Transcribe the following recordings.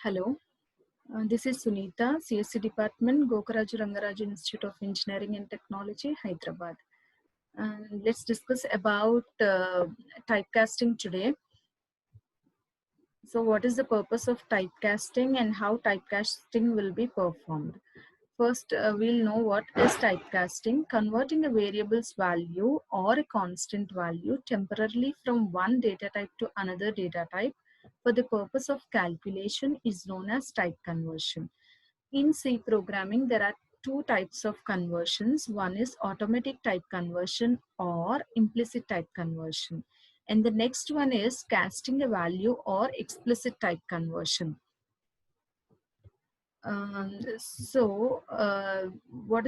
Hello, this is Sunita, CSC Department, Gokaraju Rangaraju Institute of Engineering and Technology, Hyderabad. Let's discuss about typecasting today. So what is the purpose of typecasting and how typecasting will be performed? First, we'll know what is typecasting. Converting a variable's value or a constant value temporarily from one data type to another data type for the purpose of calculation is known as type conversion. In C programming, there are two types of conversions. One is automatic type conversion or implicit type conversion. And the next one is casting a value or explicit type conversion. What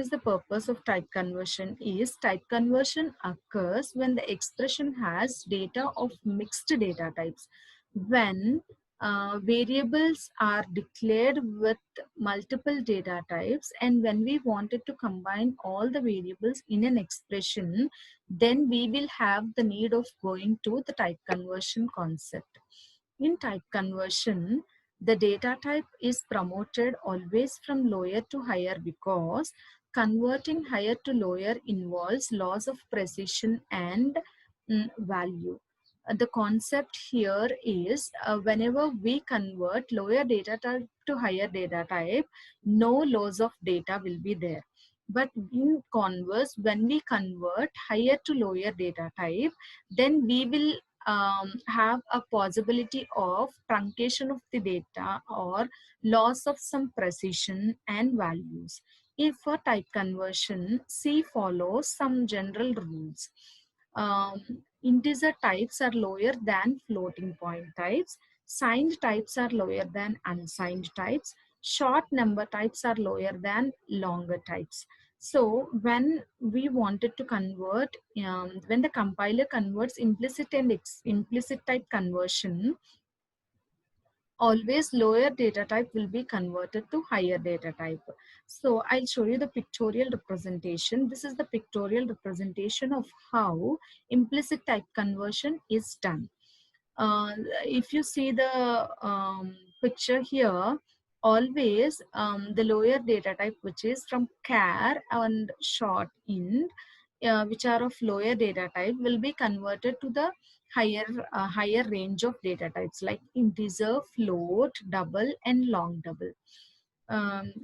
is the purpose of type conversion is type conversion occurs when the expression has data of mixed data types. When variables are declared with multiple data types, and when we wanted to combine all the variables in an expression, then we will have the need of going to the type conversion concept. In type conversion, the data type is promoted always from lower to higher because converting higher to lower involves loss of precision and value. The concept here is whenever we convert lower data type to higher data type, no loss of data will be there. But in converse, when we convert higher to lower data type, then we will have a possibility of truncation of the data or loss of some precision and values. If for type conversion, C follows some general rules. Integer types are lower than floating point types. Signed types are lower than unsigned types. Short number types are lower than longer types. So when we wanted to convert, when the compiler converts implicit and implicit type conversion, always lower data type will be converted to higher data type. So I'll show you the pictorial representation. This is the pictorial representation of how implicit type conversion is done. If you see the picture here, always the lower data type, which is from char and short int, which are of lower data type, will be converted to the higher range of data types like integer, float, double, and long double.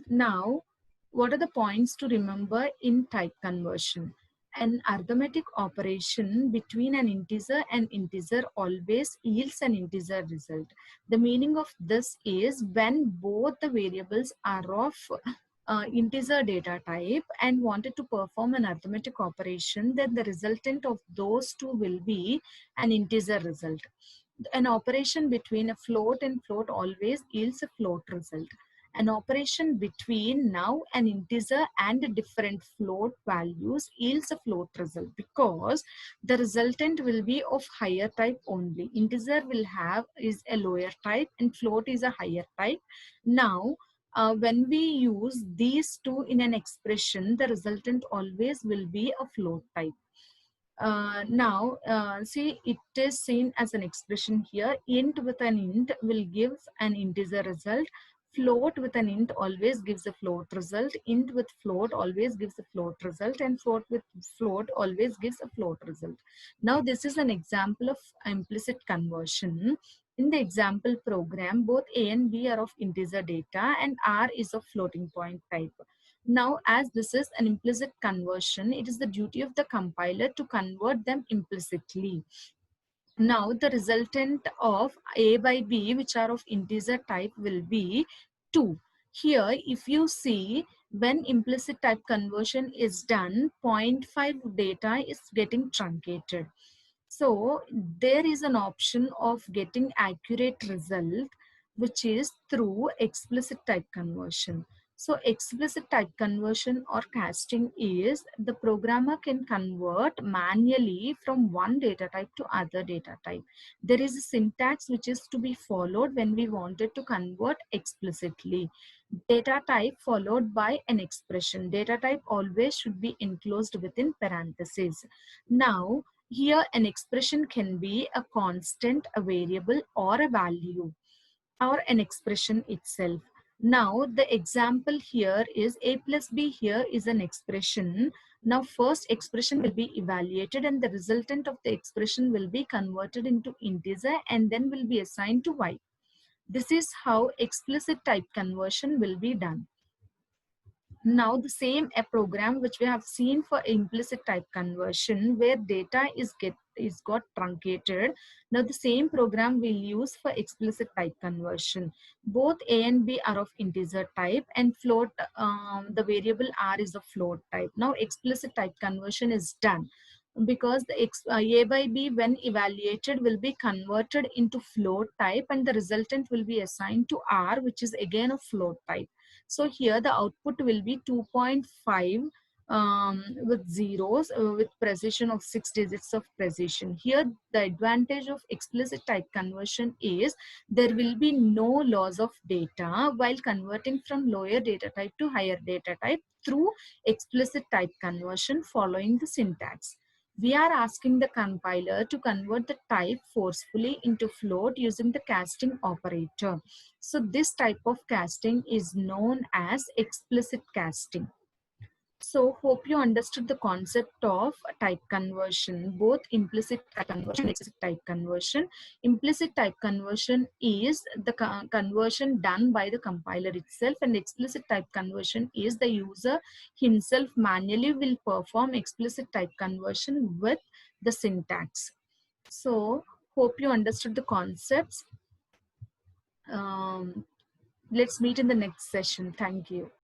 Now, what are the points to remember in type conversion? An arithmetic operation between an integer and integer always yields an integer result. The meaning of this is when both the variables are of integer data type and wanted to perform an arithmetic operation, then the resultant of those two will be an integer result. An operation between a float and float always yields a float result. An operation between now an integer and a different float values yields a float result because the resultant will be of higher type only. Integer will have is a lower type and float is a higher type. Now, when we use these two in an expression, the resultant always will be a float type. See, it is seen as an expression here. Int with an int will give an integer result. Float with an int always gives a float result. Int with float always gives a float result. And float with float always gives a float result. Now, this is an example of implicit conversion. In the example program, both A and B are of integer data and R is of floating point type. Now, as this is an implicit conversion, it is the duty of the compiler to convert them implicitly. Now, the resultant of A by B, which are of integer type, will be 2. Here, if you see, when implicit type conversion is done, 0.5 data is getting truncated. So, there is an option of getting accurate result, which is through explicit type conversion. So explicit type conversion or casting is the programmer can convert manually from one data type to other data type. There is a syntax which is to be followed when we wanted to convert explicitly. Data type followed by an expression. Data type always should be enclosed within parentheses. Now, here an expression can be a constant, a variable, or a value. or an expression itself. Now the example here is a plus b here is an expression. Now first expression will be evaluated and the resultant of the expression will be converted into integer and then will be assigned to y. This is how explicit type conversion will be done. Now the same a program which we have seen for implicit type conversion where data is got truncated. Now the same program we'll use for explicit type conversion. Both a and b are of integer type and float, the variable r is a float type. Now explicit type conversion is done because the a by b when evaluated will be converted into float type and the resultant will be assigned to r, which is again a float type. So here the output will be 2.5 with zeros with precision of 6 digits of precision. Here the advantage of explicit type conversion is there will be no loss of data while converting from lower data type to higher data type through explicit type conversion following the syntax. We are asking the compiler to convert the type forcefully into float using the casting operator. So this type of casting is known as explicit casting. So hope you understood the concept of type conversion, both implicit type conversion and explicit type conversion. Implicit type conversion is the conversion done by the compiler itself, and explicit type conversion is the user himself manually will perform explicit type conversion with the syntax. So hope you understood the concepts. Let's meet in the next session. Thank you.